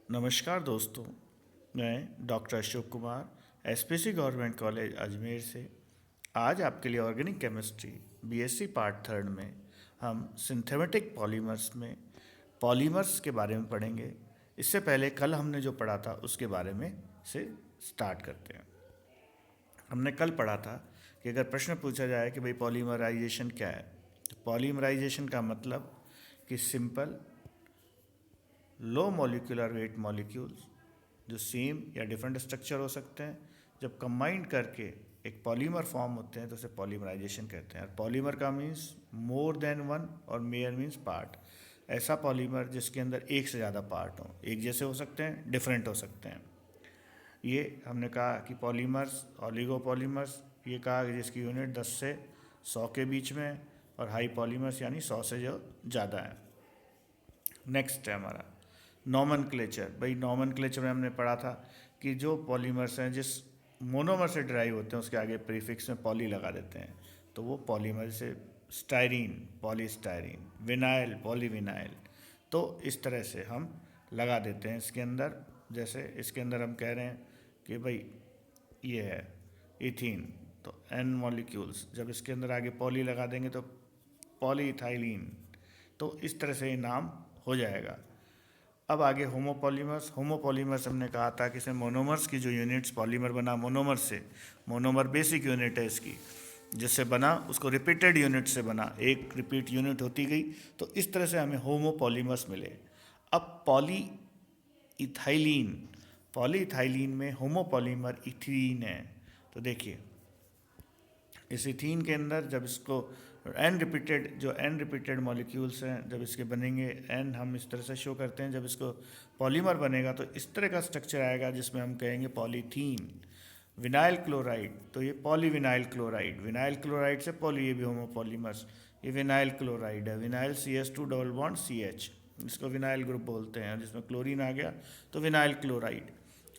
नमस्कार दोस्तों, मैं doctor Ashok Kumar SPC government college Ajmer से आज आपके लिए organic chemistry BSc part third में हम सिंथेटिक पॉलीमर्स में पॉलीमर्स के बारे में पढ़ेंगे। इससे पहले कल हमने जो पढ़ा था उसके बारे में से स्टार्ट करते हैं। हमने कल पढ़ा था कि अगर प्रश्न पूछा जाए कि भाई पॉलीमराइजेशन क्या है, तो पॉलीमराइजेशन का मतलब कि simple low molecular weight molecules जो सेम या डिफरेंट स्ट्रक्चर हो सकते हैं, जब कंबाइंड करके एक पॉलीमर फॉर्म होते हैं तो उसे पॉलीमराइजेशन कहते हैं। और पॉलीमर का मीन्स मोर देन वन और मेयर मीन्स पार्ट। ऐसा पॉलीमर जिसके अंदर एक से ज़्यादा पार्ट हों, एक जैसे हो सकते हैं, डिफरेंट हो सकते हैं। ये हमने कहा कि पॉलीमर्स, ऑलिगोपॉलीमर्स, ये कहा कि जिसकी यूनिट 10 से 100 के बीच में है, और हाई पॉलीमर्स यानी 100 से जो ज़्यादा है। नेक्स्ट है हमारा नॉमनक्लेचर। भाई नॉमनक्लेचर में हमने पढ़ा था कि जो पॉलीमर्स हैं जिस मोनोमर से ड्राइव होते हैं उसके आगे प्रीफिक्स में पॉली लगा देते हैं, तो वो पॉलीमर से स्टायरीन, पॉलीस्टायरीन, विनाइल, पॉलीविनाइल, तो इस तरह से हम लगा देते हैं इसके अंदर। जैसे इसके अंदर हम कह रहे हैं कि भाई ये है इथीन, तो एन मॉलिक्यूल्स, जब इसके अंदर आगे पॉली लगा देंगे तो पॉलीइथाइलिन, तो इस तरह से ये नाम हो जाएगा। अब आगे होमोपॉलीमर्स। होमोपॉलीमर्स हमने कहा था कि इसमें मोनोमर्स की जो यूनिट्स, पॉलीमर बना मोनोमर से, मोनोमर बेसिक यूनिट है इसकी, जिससे बना उसको रिपीटेड यूनिट से बना, एक रिपीट यूनिट होती गई, तो इस तरह से हमें होमोपॉलीमर्स मिले। अब पॉली इथाइलिन, पॉलीइथाइलिन में होमोपॉलीमर इथीन है। तो देखिए इस इथीन के अंदर जब इसको एन रिपीटेड मॉलिक्यूल्स हैं, जब इसके बनेंगे एन, हम इस तरह से शो करते हैं, जब इसको पॉलीमर बनेगा तो इस तरह का स्ट्रक्चर आएगा जिसमें हम कहेंगे पॉलीथीन। विनाइल क्लोराइड, तो ये पॉलीविनाइल क्लोराइड, विनाइल क्लोराइड से पॉली, ये भी होमोपॉलीमर्स, ये विनाइल क्लोराइड है, vinyl CH2 double bond CH, इसको विनाइल ग्रुप बोलते हैं, जिसमें क्लोरीन आ गया तो विनाइल क्लोराइड।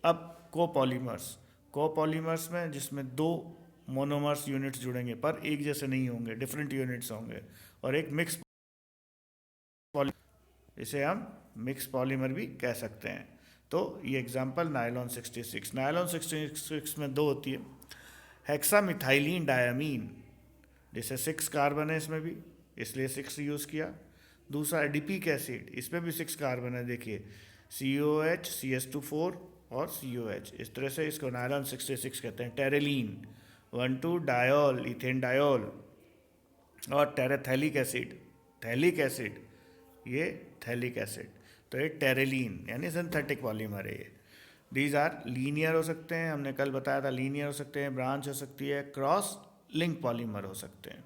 अब कोपॉलीमर्स, कोपॉलीमर्स में जिसमें दो मोनोमर्स यूनिट्स जुड़ेंगे पर एक जैसे नहीं होंगे, डिफरेंट यूनिट्स होंगे, और एक मिक्स पॉली, इसे हम मिक्स पॉलीमर भी कह सकते हैं। तो ये एग्जांपल नायलॉन 66, नायलॉन 66 में दो होती है, हेक्सामिथाइलिन डायमीन, जैसे 6 कार्बन है इसमें भी, इसलिए 6 यूज़ किया। दूसरा एडिपिक एसिड, इसमें भी 6 कार्बन है, देखिए COH, CH2 4 और COH, इस तरह से इसको नायलॉन 66 कहते हैं। टेरेलीन 1,2 डायोल इथेन डायोल, और टेरेथैलिक एसिड, थैलिक एसिड, ये थैलिक एसिड, तो ये टेरेलीन यानी सिंथेटिक पॉलीमर है ये। दीज आर लीनियर हो सकते हैं, हमने कल बताया था लीनियर हो सकते हैं, ब्रांच हो सकती है, क्रॉस लिंक पॉलीमर हो सकते हैं।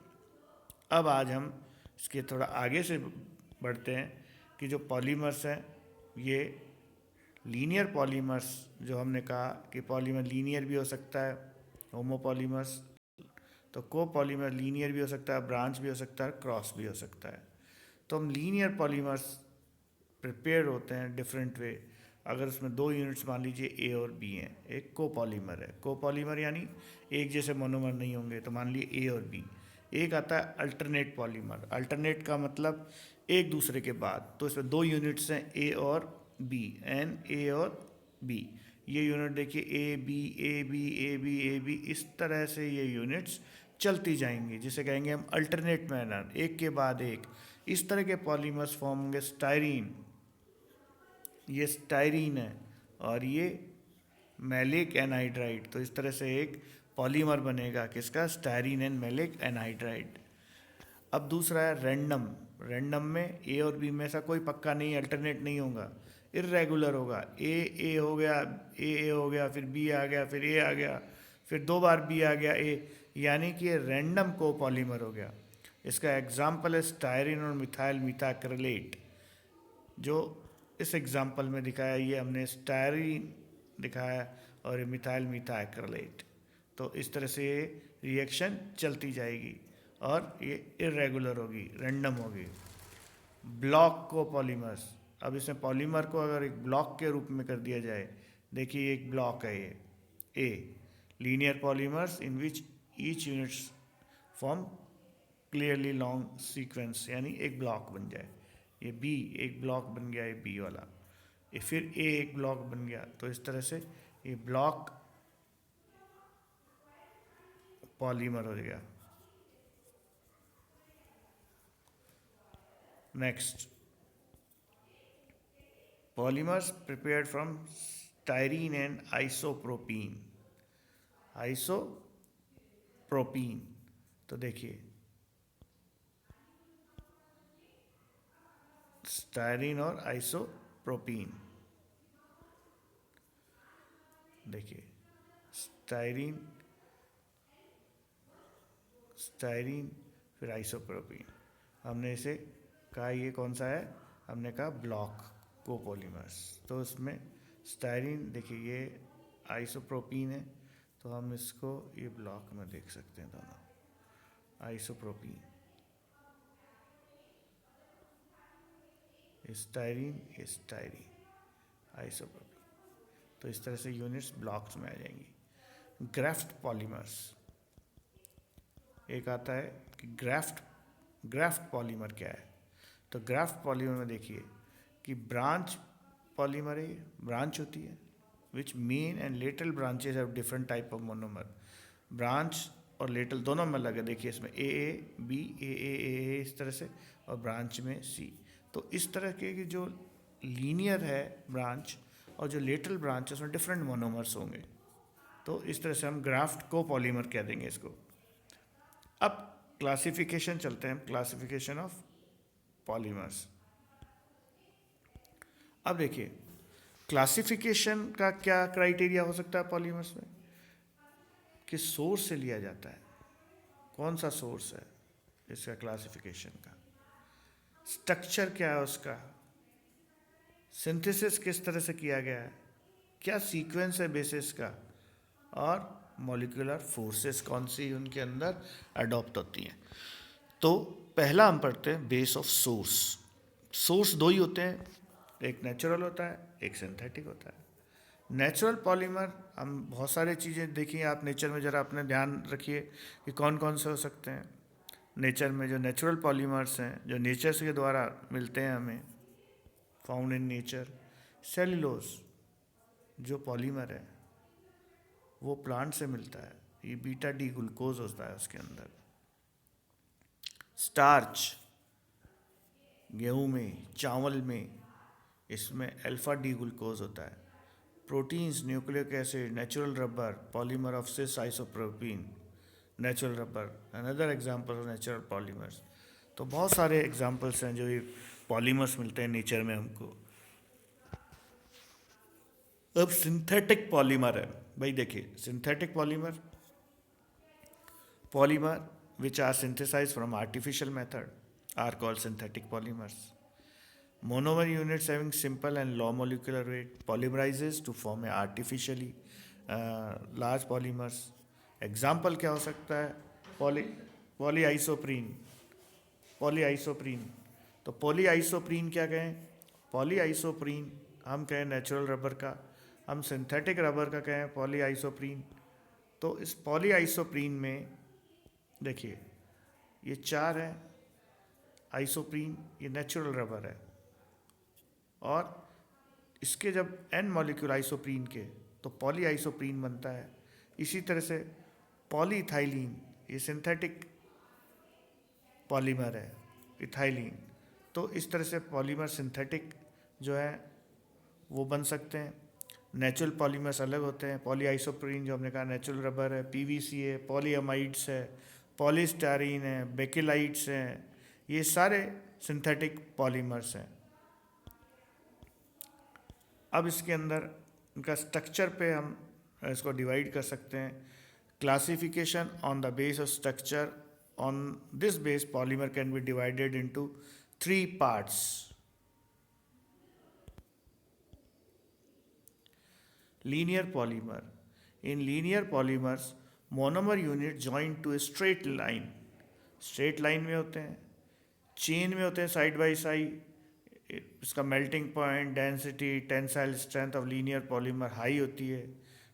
अब आज हम इसके थोड़ा आगे से बढ़ते हैं कि जो पॉलीमर्स हैं ये लीनियर पॉलीमर्स, जो हमने कहा कि पॉलीमर लीनियर भी हो सकता है, होमोपॉलीमर्स, तो कोपॉलीमर लीनियर भी हो सकता है, ब्रांच भी हो सकता है, क्रॉस भी हो सकता है। तो हम लीनियर पॉलीमर्स प्रिपेयर होते हैं डिफरेंट वे। अगर उसमें दो यूनिट्स मान लीजिए ए और बी हैं, एक कोपॉलीमर है, कोपॉलीमर यानी एक जैसे मोनोमर नहीं होंगे, तो मान लिए ए और बी। एक आता है अल्टरनेट पॉलीमर, अल्टरनेट का मतलब एक दूसरे के बाद, तो इसमें दो यूनिट्स हैं ए और बी, एन ए और बी। ये यूनिट देखिए A B A B A B A B, इस तरह से ये यूनिट्स चलती जाएंगी, जिसे कहेंगे हम अल्टरनेट मैनर, एक के बाद एक। इस तरह के पॉलीमर्स फॉर्म होंगे। स्टायरीन, ये स्टायरीन है, और ये मैलिक एनहाइड्राइड, तो इस तरह से एक पॉलीमर बनेगा किसका, स्टायरीन एंड मैलिक एनहाइड्राइड। अब दूसरा है रैंडम, रैंडम में ए और बी में ऐसा कोई पक्का नहीं, अल्टरनेट नहीं होगा, इर्रेगुलर होगा, ए हो गया, ए हो गया, फिर बी आ गया, फिर ए आ गया, फिर दो बार बी आ गया ए, यानी कि ये रैंडम को पॉलीमर हो गया। इसका एग्जाम्पल है स्टायरीन और मिथाइल मीथाक्रिलेट। जो इस एग्जाम्पल में दिखाया, ये हमने स्टायरीन दिखाया और ये मिथाइल मीथाक्रिलेट, तो इस तरह से ये रिएक्शन चलती जाएगी और ये इरेगुलर होगी, रैंडम होगी। ब्लॉक को पॉलीमर्स, अब इसमें पॉलीमर को अगर एक ब्लॉक के रूप में कर दिया जाए, देखिए एक ब्लॉक है ये a, linear polymers in which each units form clearly long sequence, यानी एक ब्लॉक बन जाए, ये बी एक ब्लॉक बन गया, ये बी वाला। ये फिर ए एक ब्लॉक बन गया, तो इस तरह से ये ब्लॉक पॉलीमर हो गया। Next, polymers prepared from styrene and isopropene. Isopropene, तो देखिए स्टाइरीन और आइसोप्रोपीन, देखिए स्टाइरीन स्टाइरीन फिर आइसोप्रोपीन। हमने इसे कहा ये कौन सा है, हमने कहा ब्लॉक कोपॉलीमर्स। तो उसमें स्टाइरीन, देखिए ये आइसोप्रोपीन है, तो हम इसको ये ब्लॉक में देख सकते हैं दोनों, आइसोप्रोपीन, स्टाइरीन आइसोप्रोपीन। तो इस तरह से यूनिट्स ब्लॉक्स में आ जाएंगी। ग्राफ्ट पॉलीमर्स, एक आता है कि ग्राफ्ट पॉलीमर क्या है। तो ग्राफ्ट पॉलीमर में देखिए कि ब्रांच पॉलीमर है, ब्रांच होती है which main and lateral branches have different type of monomer. Branch और लेटरल दोनों में अलग है, देखिए इसमें ए बी ए इस तरह से, और ब्रांच में सी। तो इस तरह के कि जो लीनियर है ब्रांच और जो लेटरल ब्रांच है उसमें डिफरेंट मोनोमर्स होंगे। तो इस तरह से हम ग्राफ्ट को पॉलीमर कह देंगे इसको। अब क्लासिफिकेशन चलते हैं, क्लासिफिकेशन ऑफ पॉलीमर्स। अब देखिए क्लासिफिकेशन का क्या क्राइटेरिया हो सकता है पॉलीमर्स में, कि सोर्स से लिया जाता है, कौन सा सोर्स है इसका क्लासिफिकेशन का, स्ट्रक्चर क्या है उसका, सिंथेसिस किस तरह से किया गया है, क्या सीक्वेंस है बेसिस का, और मॉलिक्यूलर फोर्सेस कौन सी उनके अंदर अडॉप्ट होती हैं। तो पहला हम पढ़ते हैं बेस ऑफ सोर्स। सोर्स दो ही होते हैं, एक नेचुरल होता है, एक सिंथेटिक होता है। नेचुरल पॉलीमर हम बहुत सारी चीज़ें देखिए, आप नेचर में ज़रा अपने ध्यान रखिए कि कौन कौन से हो सकते हैं। नेचर में जो नेचुरल पॉलीमर्स हैं जो नेचर के द्वारा मिलते हैं हमें, फाउंड इन नेचर, सेल्यूलोज जो पॉलीमर है वो प्लांट से मिलता है, ये बीटा डी ग्लूकोज होता है उसके अंदर। स्टार्च गेहूं में, चावल में, इसमें अल्फा डी ग्लूकोज होता है। Proteins, nucleic acid, natural rubber, polymer of cis isopropene, natural rubber, another example of natural polymers. तो बहुत सारे एग्जांपल्स हैं जो ये पॉलीमर्स मिलते हैं नेचर में हमको। अब सिंथेटिक पॉलीमर है भाई, देखिए synthetic polymer which are synthesized from artificial method are called synthetic polymers. Monomer units having simple and low molecular weight polymerizes to form a artificially large polymers. Example क्या हो सकता है, पॉलीआइसोप्रीन। तो पॉलीआइसोप्रीन क्या कहें, पॉलीआइसोप्रीन हम कहें नेचुरल रबर का, हम सिंथेटिक रबर का कहें पॉलीआइसोप्रीन। तो इस पॉलीआइसोप्रीन में देखिए ये चार है आइसोप्रीन, ये नेचुरल रबर है, और इसके जब एन मॉलिक्यूल आइसोप्रीन के तो पॉलीआइसोप्रीन बनता है। इसी तरह से पॉलीइथाइलिन, ये सिंथेटिक पॉलीमर है, इथाइलिन। तो इस तरह से पॉलीमर सिंथेटिक जो है वो बन सकते हैं। नेचुरल पॉलीमर्स अलग होते हैं, पॉलीआइसोप्रीन जो हमने कहा नेचुरल रबर है, पीवीसी है, पॉलीअमाइड्स है, पॉलीस्टारीन है, बेकेलाइट्स हैं, ये सारे सिंथेटिक पॉलीमर्स हैं। अब इसके अंदर इनका स्ट्रक्चर पे हम इसको डिवाइड कर सकते हैं। Classification on the base of structure, on this base polymer can be divided into 3 parts. Linear polymer. In linear polymers, monomer unit joined to a straight line. Straight line में होते हैं, chain में होते हैं side by side. इसका melting point, density, tensile strength of linear polymer high होती है।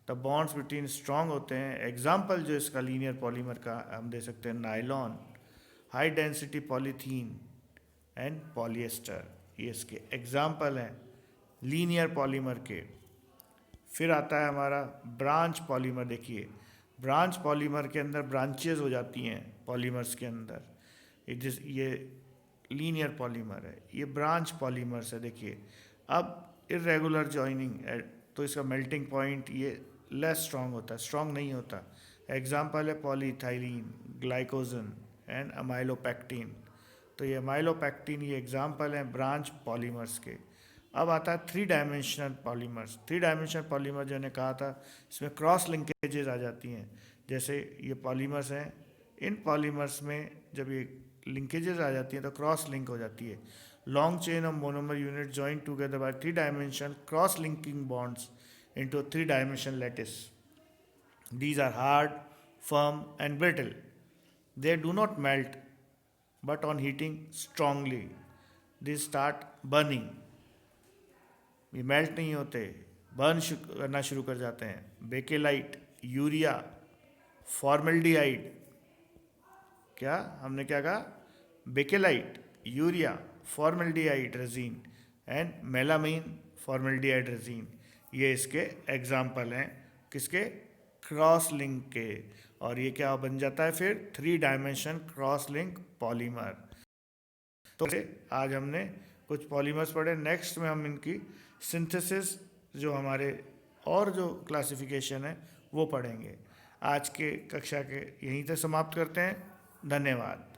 The bonds between strong होते हैं। एग्जाम्पल जो इसका लीनियर पॉलीमर का हम दे सकते हैं, nylon, high density polythene and polyester, ये इसके एग्जाम्पल हैं। लीनियर पॉलीमर के। फिर आता है हमारा ब्रांच पॉलीमर। देखिए ब्रांच पॉलीमर के अंदर ब्रांचेज हो जाती हैं पॉलीमर्स के अंदर, ये लीनियर पॉलीमर है, ये ब्रांच पॉलीमर्स है। देखिए अब इरेगुलर जॉइनिंग है तो इसका मेल्टिंग पॉइंट ये लेस स्ट्रॉन्ग होता है, स्ट्रॉन्ग नहीं होता। एग्जाम्पल है पॉलीइथाइलीन, ग्लाइकोजन एंड अमाइलोपेक्टिन। तो ये अमाइलोपेक्टिन ये एग्जाम्पल हैं ब्रांच पॉलीमर्स के। अब आता है three dimensional polymers. Three dimensional polymer जो ने कहा था, इसमें क्रॉस लिंकेजेस आ जाती हैं। जैसे ये पॉलीमर्स हैं, इन पॉलीमर्स में जब ये लिंकेजेस आ जाती हैं तो क्रॉस लिंक हो जाती है। Long chain of monomer unit join together by three dimensional cross linking bonds into a three-dimensional lattice. These are hard, firm, and brittle. They do not melt, but on heating strongly, they start burning. ये melt नहीं होते, burn करना शुरू कर जाते हैं। Bakelite, urea, formaldehyde, क्या हमने क्या कहा? Bakelite, urea, formaldehyde resin and melamine formaldehyde resin, ये इसके एग्जाम्पल हैं किसके? क्रॉस लिंक के। और ये क्या बन जाता है फिर? Three dimension cross link polymer. तो आज हमने कुछ पॉलीमर्स पढ़े। नेक्स्ट में हम इनकी सिंथेसिस जो हमारे और जो क्लासिफिकेशन है वो पढ़ेंगे। आज के कक्षा के यहीं तक समाप्त करते हैं। धन्यवाद।